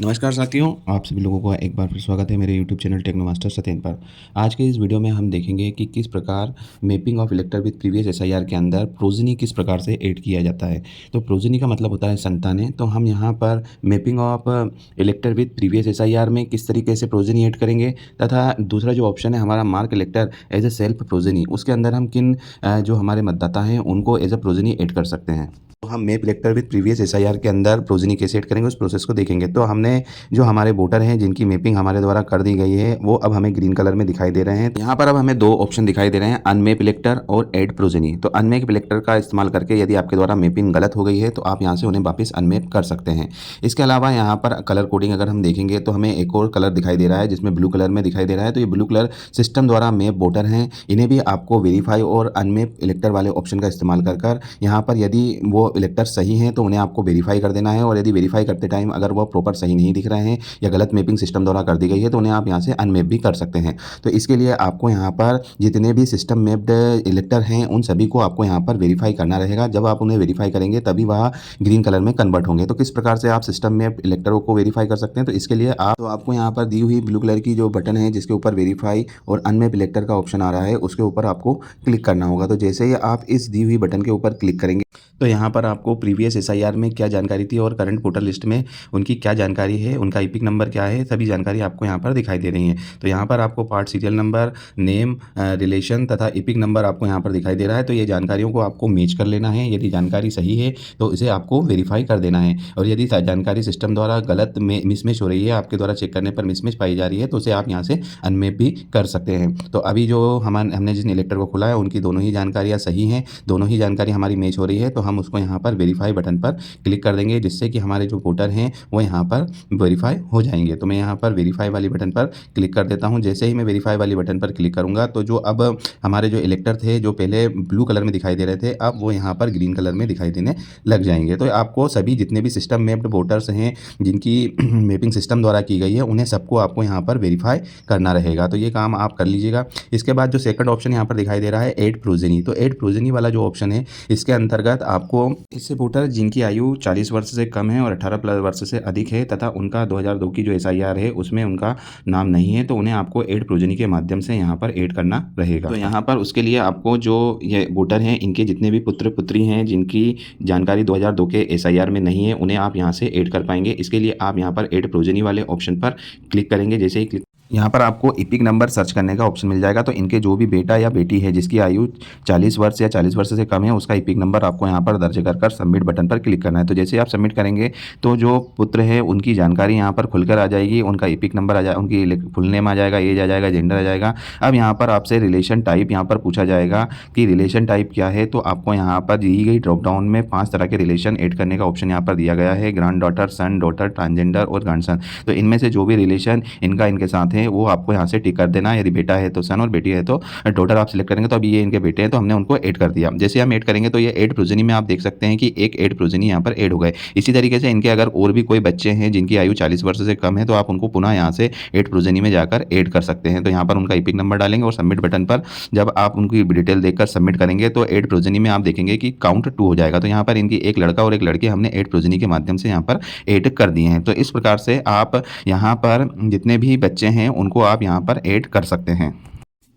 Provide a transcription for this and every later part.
नमस्कार साथियों, आप सभी लोगों का एक बार फिर स्वागत है मेरे YouTube channel techno master Satyendra पर। आज के इस वीडियो में हम देखेंगे कि किस प्रकार mapping of इलेक्टर with previous SIR के अंदर प्रोजनी किस प्रकार से ऐड किया जाता है। तो प्रोजनी का मतलब होता है संतानें। तो हम यहाँ पर mapping of इलेक्टर with previous SIR में किस तरीके से प्रोजनी ऐड करेंगे, तथा दूसरा जो ऑप्शन है हमारा mark elector as a self progeny, उसके अंदर हम किन जो हमारे मतदाता हैं उनको एज ए प्रोजनी ऐड कर सकते हैं। तो हम मैप इलेक्टर विद प्रीवियस एसआईआर के अंदर प्रोजनी कैसे ऐड करेंगे उस प्रोसेस को देखेंगे। तो हमने जो हमारे वोटर हैं जिनकी मैपिंग हमारे द्वारा कर दी गई है वो अब हमें ग्रीन कलर में दिखाई दे रहे हैं। यहाँ पर अब हमें दो ऑप्शन दिखाई दे रहे हैं, अनमैप इलेक्टर और ऐड प्रोजनी। तो अनमैप इलेक्टर का इस्तेमाल करके यदि आपके द्वारा मैपिंग गलत हो गई है तो आप यहाँ से उन्हें वापस अनमैप कर सकते हैं। इसके अलावा यहाँ पर कलर कोडिंग अगर हम देखेंगे तो हमें एक और कलर दिखाई दे रहा है जिसमें ब्लू कलर में दिखाई दे रहा है। तो ये ब्लू कलर सिस्टम द्वारा मैप वोटर हैं, इन्हें भी आपको वेरीफाई और अनमैप इलेक्टर वाले ऑप्शन का इस्तेमाल कर यहाँ पर यदि वो इलेक्टर सही हैं तो उन्हें आपको वेरीफाई कर देना है, और यदि वेरीफाई करते टाइम अगर वो प्रॉपर सही नहीं दिख रहे हैं या गलत मैपिंग सिस्टम द्वारा कर दी गई है तो उन्हें आप यहाँ से अनमैप भी कर सकते हैं। तो इसके लिए आपको यहाँ पर जितने भी सिस्टम मैप्ड इलेक्टर हैं उन सभी को आपको यहाँ पर वेरीफाई करना रहेगा। जब आप उन्हें वेरीफाई करेंगे तभी वह ग्रीन कलर में कन्वर्ट होंगे। तो किस प्रकार से आप सिस्टम मैप्ड इलेक्टरों को वेरीफाई कर सकते हैं, तो इसके लिए आपको यहाँ पर दी हुई ब्लू कलर की जो बटन है जिसके ऊपर वेरीफाई और अनमैप इलेक्टर का ऑप्शन आ रहा है उसके ऊपर आपको क्लिक करना होगा। तो जैसे ही आप इस दी हुई बटन के ऊपर क्लिक करेंगे तो यहाँ पर आपको प्रीवियस एसआईआर में क्या जानकारी थी और करंट वोटर लिस्ट में उनकी क्या जानकारी है, उनका ईपिक नंबर क्या है, सभी जानकारी आपको यहाँ पर दिखाई दे रही है। तो यहाँ पर आपको part serial number, name, relation तथा ईपिक नंबर आपको यहाँ पर दिखाई दे रहा है। तो ये जानकारियों को आपको मैच कर लेना है। यदि जानकारी सही है तो इसे आपको वेरीफाई कर देना है, और यदि जानकारी सिस्टम द्वारा गलत में मिसमैच हो रही है, आपके द्वारा चेक करने पर मिसमैच पाई जा रही है, तो उसे आप यहाँ से अनमैप भी कर सकते हैं। तो अभी जो हमने जिस इलेक्टर को खुला है उनकी दोनों ही जानकारियाँ सही हैं, दोनों ही जानकारी हमारी मैच हो रही है। तो हम उसको यहाँ पर वेरीफाई बटन पर क्लिक कर देंगे जिससे कि हमारे जो वोटर हैं वो यहाँ पर वेरीफाई हो जाएंगे। तो मैं यहाँ पर वेरीफाई वाली बटन पर क्लिक कर देता हूँ। जैसे ही मैं वेरीफाई वाली बटन पर क्लिक करूँगा तो जो अब हमारे जो इलेक्टर थे जो पहले ब्लू कलर में दिखाई दे रहे थे अब वो यहाँ पर ग्रीन कलर में दिखाई देने लग जाएंगे। तो आपको सभी जितने भी सिस्टम मैप्ड वोटर्स हैं जिनकी मैपिंग सिस्टम द्वारा की गई है उन्हें सबको आपको यहाँ पर वेरीफाई करना रहेगा। तो ये काम आप कर लीजिएगा। इसके बाद जो सेकंड ऑप्शन यहाँ पर दिखाई दे रहा है ऐड प्रोजनी, तो ऐड प्रोजनी वाला जो ऑप्शन है इसके अंतर्गत आपको इससे वोटर जिनकी आयु 40 वर्ष से कम है और 18 प्लस वर्ष से अधिक है तथा उनका 2002 की जो एसआईआर है उसमें उनका नाम नहीं है तो उन्हें आपको ऐड प्रोजनी के माध्यम से यहाँ पर ऐड करना रहेगा। तो यहाँ पर उसके लिए आपको जो ये वोटर हैं इनके जितने भी पुत्र पुत्री हैं जिनकी जानकारी 2002 के एसआईआर में नहीं है उन्हें आप यहाँ से ऐड कर पाएंगे। इसके लिए आप यहाँ पर ऐड प्रोजनी वाले ऑप्शन पर क्लिक करेंगे। जैसे ही क्लिक यहाँ पर आपको ईपिक नंबर सर्च करने का ऑप्शन मिल जाएगा। तो इनके जो भी बेटा या बेटी है जिसकी आयु 40 वर्ष या 40 वर्ष से कम है उसका ईपिक नंबर आपको यहाँ पर दर्ज कर सबमिट बटन पर क्लिक करना है। तो जैसे आप सबमिट करेंगे तो जो पुत्र है उनकी जानकारी यहाँ पर खुलकर आ जाएगी, उनका ईपिक नंबर आ जाएगा, उनकी फुल नेम आ जाएगा, एज आ जाएगा, जेंडर आ जाएगा। अब यहाँ पर आपसे रिलेशन टाइप यहाँ पर पूछा जाएगा कि रिलेशन टाइप क्या है। तो आपको यहाँ पर दी गई ड्रॉप डाउन में 5 तरह के रिलेशन ऐड करने का ऑप्शन यहाँ पर दिया गया है, ग्रैंड डॉटर, सन, डॉटर, ट्रांसजेंडर और ग्रैंडसन। तो इनमें से जो भी रिलेशन इनके साथ है वो आपको यहाँ से टिक कर देना है। यदि बेटा है तो सन और बेटी है तो डॉटर आप सिलेक्ट करेंगे। तो अभी ये इनके बेटे हैं तो हमने उनको ऐड कर दिया। जैसे हम ऐड करेंगे तो ये ऐड प्रोजनी में आप देख सकते हैं कि एक ऐड प्रोजनी यहाँ पर ऐड हो गए। इसी तरीके से इनके अगर और भी कोई बच्चे हैं जिनकी आयु 40 वर्ष से कम है तो आप उनको पुनः यहाँ से ऐड प्रोजनी में जाकर ऐड कर सकते हैं। तो यहाँ पर उनका ईपिक नंबर डालेंगे और सबमिट बटन पर जब आप उनकी डिटेल देखकर सबमिट करेंगे तो ऐड प्रोजनी में आप देखेंगे कि काउंट 2 हो जाएगा। तो यहाँ पर इनकी एक लड़का और एक लड़की हमने ऐड प्रोजनी के माध्यम से यहाँ पर ऐड कर दिए हैं। तो इस प्रकार से आप यहाँ पर जितने भी बच्चे हैं उनको आप यहाँ पर ऐड कर सकते हैं।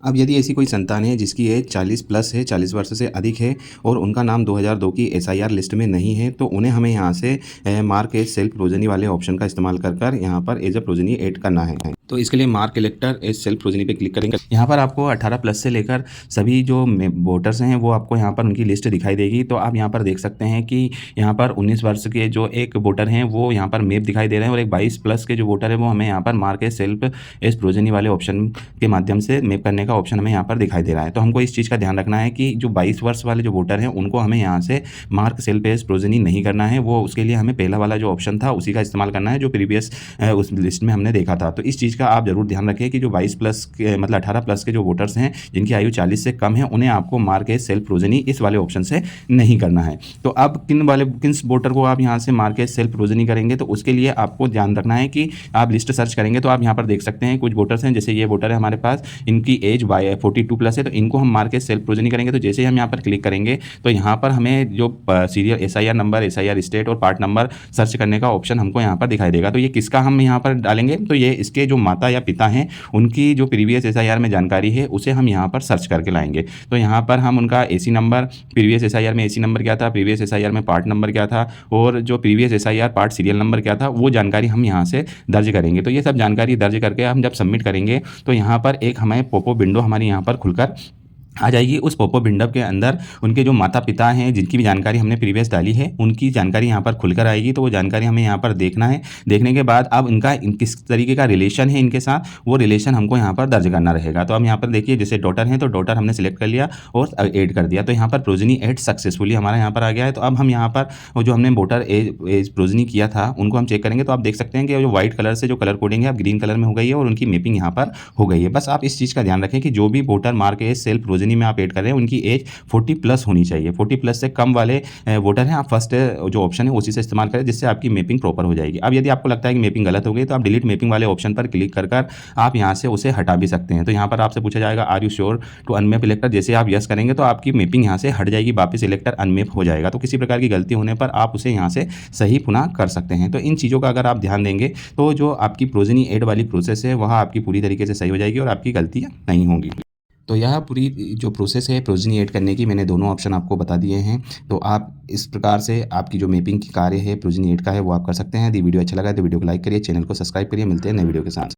अब यदि ऐसी कोई संतान है जिसकी एज 40 प्लस है, 40 वर्ष से अधिक है और उनका नाम 2002 की एसआईआर लिस्ट में नहीं है तो उन्हें हमें यहाँ से मार्क एज सेल्फ प्रोजनी वाले ऑप्शन का इस्तेमाल कर यहाँ पर एज अ प्रोजनी ऐड करना है। तो इसके लिए mark elector as self progeny पे क्लिक करेंगे। यहाँ पर आपको 18 प्लस से लेकर सभी जो वोटर्स हैं वो आपको यहाँ पर उनकी लिस्ट दिखाई देगी। तो आप यहाँ पर देख सकते हैं कि यहाँ पर 19 वर्ष के जो एक वोटर हैं वो यहाँ पर मैप दिखाई दे रहे हैं और एक 22 प्लस के जो वोटर है वो हमें यहाँ पर mark as self as progeny वाले ऑप्शन के माध्यम से मैप करने का ऑप्शन हमें यहाँ पर दिखाई दे रहा है। तो हमको इस चीज़ का ध्यान रखना है कि जो 22 वर्ष वाले जो वोटर हैं उनको हमें यहाँ से मार्क सेल्फ एज प्रोजनी नहीं करना है। वो उसके लिए हमें पहला वाला जो ऑप्शन था उसी का इस्तेमाल करना है जो प्रीवियस उस लिस्ट में हमने देखा था। तो इस चीज़ का आप ज़रूर ध्यान रखें कि जो 22 प्लस के मतलब 18 प्लस के जो वोटर्स हैं, जिनकी आयु 40 से कम है, उन्हें आपको मार्क एज सेल्फ प्रोजेनी इस वाले ऑप्शन से नहीं करना है। तो अब किन वोटर को आप यहाँ से मार्क एज सेल्फ प्रोजेनी करेंगे, तो उसके लिए आपको ध्यान रखना है कि आप लिस्ट सर्च करेंगे तो आप यहाँ पर देख सकते हैं कुछ वोटर्स हैं, जैसे ये वोटर है हमारे पास, इनकी एज 42 प्लस है, तो इनको हम मार्क एज सेल्फ प्रोजेनी करेंगे। तो जैसे ही हम यहाँ पर क्लिक करेंगे तो यहाँ पर हमें जो serial SIR number, SIR state और पार्ट नंबर सर्च करने का ऑप्शन हमको यहाँ पर दिखाई देगा। तो ये किसका हम यहाँ पर डालेंगे, तो ये इसके जो माता या पिता हैं उनकी जो प्रीवियस SIR में जानकारी है उसे हम यहाँ पर सर्च करके लाएंगे। तो यहाँ पर हम उनका AC नंबर, प्रीवियस SIR में AC नंबर क्या था, प्रीवियस SIR में पार्ट नंबर क्या था और जो previous SIR part serial number क्या था, वो जानकारी हम यहाँ से दर्ज करेंगे। तो ये सब जानकारी दर्ज करके हम जब सबमिट करेंगे तो यहाँ पर एक हमें पॉपअप विंडो हमारी यहाँ पर खुलकर आ जाएगी। उस पॉपअप विंडो के अंदर उनके जो माता पिता हैं, जिनकी भी जानकारी हमने प्रीवियस डाली है, उनकी जानकारी यहाँ पर खुलकर आएगी। तो वो जानकारी हमें यहाँ पर देखना है। देखने के बाद अब किस तरीके का रिलेशन है इनके साथ, वो रिलेशन हमको यहाँ पर दर्ज करना रहेगा। तो हम यहाँ पर देखिए, जैसे डॉटर हैं तो डॉटर हमने सिलेक्ट कर लिया और ऐड कर दिया। तो यहाँ पर प्रोजेनी ऐड सक्सेसफुली हमारा यहाँ पर आ गया है। तो अब हम यहाँ पर वो जो हमने वोटर एज प्रोजेनी किया था उनको हम चेक करेंगे। तो आप देख सकते हैं कि जो व्हाइट कलर से जो कलर कोडिंग है अब ग्रीन कलर में हो गई है और उनकी मैपिंग यहाँ पर हो गई है। बस आप इस चीज़ का ध्यान रखें कि जो भी voter mark as self progeny में आप ऐड कर रहे हैं उनकी एज 40 प्लस होनी चाहिए। 40 प्लस से कम वाले वोटर हैं, आप फर्स्ट जो ऑप्शन है उसी से इस्तेमाल करें, जिससे आपकी मैपिंग प्रॉपर हो जाएगी। अब यदि आपको लगता है कि मैपिंग गलत हो गई तो आप डिलीट मैपिंग वाले ऑप्शन पर क्लिक कर आप यहाँ से उसे हटा भी सकते हैं। तो यहाँ पर आपसे पूछा जाएगा are you sure to unmap elector, जैसे आप यस करेंगे तो आपकी मैपिंग यहाँ से हट जाएगी, वापस इलेक्टर अनमैप हो जाएगा। तो किसी प्रकार की गलती होने पर आप उसे यहाँ से सही पुनः कर सकते हैं। तो इन चीज़ों का अगर आप ध्यान देंगे तो जो आपकी प्रोजेनी ऐड वाली प्रोसेस है वह आपकी पूरी तरीके से सही हो जाएगी और आपकी गलतियाँ नहीं होंगी। तो यह पूरी जो प्रोसेस है प्रोजेनी ऐड करने की, मैंने दोनों ऑप्शन आपको बता दिए हैं। तो आप इस प्रकार से आपकी जो मैपिंग की कार्य है प्रोजेनी ऐड का है वो आप कर सकते हैं। यदि वीडियो अच्छा लगा है तो वीडियो को लाइक करिए, चैनल को सब्सक्राइब करिए। मिलते हैं नए वीडियो के साथ।